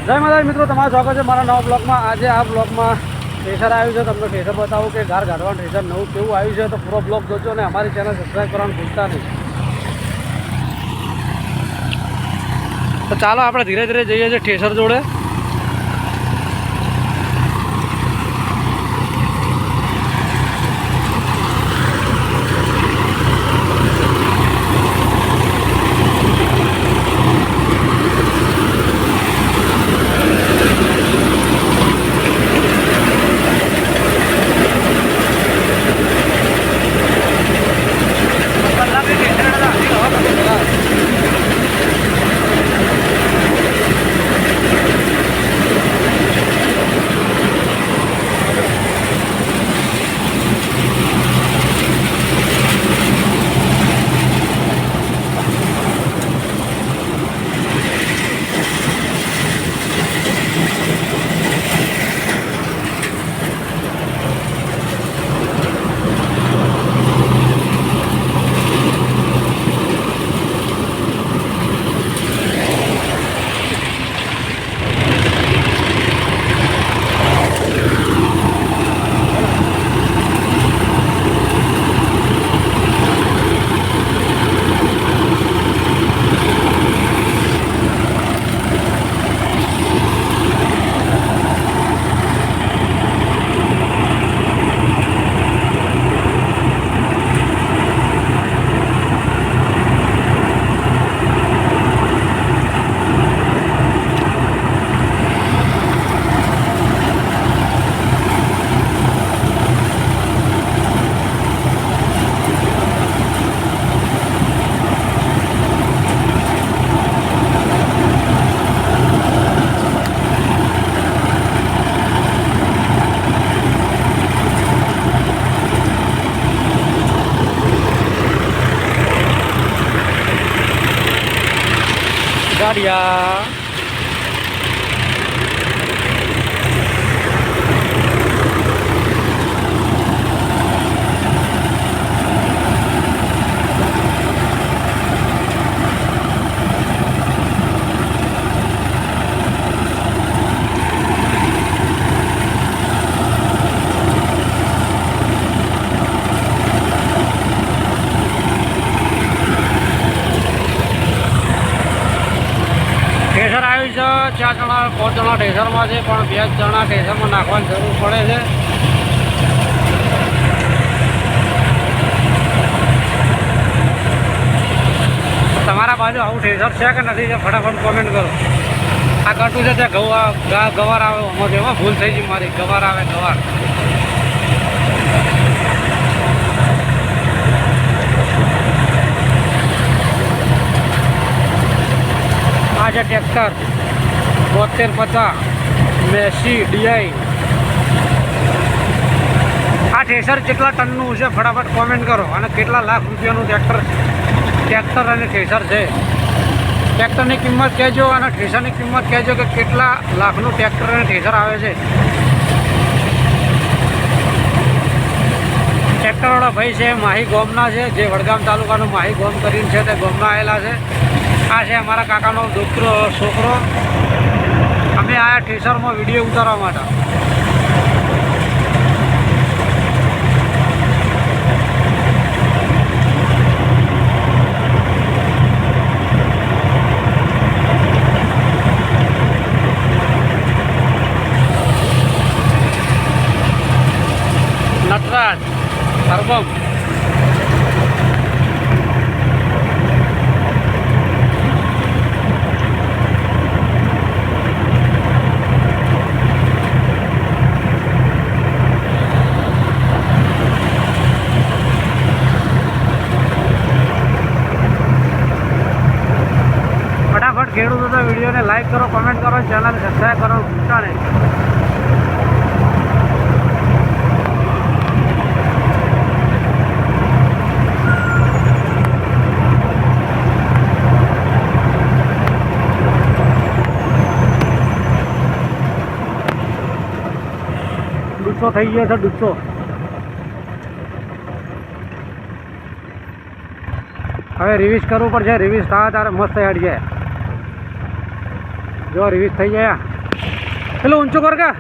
જય માતાજી મિત્રો, તમારું સ્વાગત છે મારા નવા બ્લોગમાં। આજે આ બ્લોગમાં થ્રેશર આવ્યું છે, તમને થ્રેશર બતાવું કે ઘર કાઢવાનું થ્રેશર નવું કેવું આવ્યું છે। તો પૂરો બ્લોગ જોજો અને અમારી ચેનલ સબસ્ક્રાઈબ કરવાનું ભૂલતા નહીં। તો ચાલો આપણે ધીરે ધીરે જઈએ છીએ થ્રેશર જોડે। ગાડિયા થ્રેશર આવ્યું છે। 4 જણા 5 જણા થ્રેશરમાં છે, પણ 2 જણા થ્રેશરમાં નાખવાની જરૂર પડે છે। તમારા બાજુ આવું થ્રેશર છે કે નથી છે ફટાફટ કોમેન્ટ કરો। આ કરતું છે ત્યાં ગવાર આવે આમાં એમાં ભૂલ થઈ ગઈ મારી, ગવાર આવે ગવાર। આ છે ટ્રેક્ટર 7250 મેસી ડીઆઈ। આ થ્રેશર કેટલા ટનનું છે ફટાફટ કોમેન્ટ કરો, અને કેટલા લાખ રૂપિયાનું ટ્રેક્ટર અને થ્રેશર છે। ટ્રેક્ટરની કિંમત કહેજો અને થ્રેશરની કિંમત કહેજો કે કેટલા લાખનું ટ્રેક્ટર અને થ્રેશર આવે છે। ટ્રેક્ટરવાળા ભાઈ છે માહી ગામના છે, જે વડગામ તાલુકાનું માહી ગામ કરીને છે તે ગામના આવેલા છે। આ છે અમારા કાકાનો છોકરો। અમે આયા થ્રેશરમાં વિડીયો ઉતારવા માટે। નટરાજ હરબમ ખેડૂતો તો વિડીયોને લાઈક કરો, કમેન્ટ કરો, ચેનલને સબસ્ક્રાઈબ કરો ભૂલતા નહીં। ડૂસો થઈ ગયો છે, ડૂસો। હવે રિવીઝ કરવું પડશે, રિવીઝ થાય ત્યારે મસ્ત હેડ જાય। જો રિવીઝ થઈ જાય પેલો ઊંચો કર કા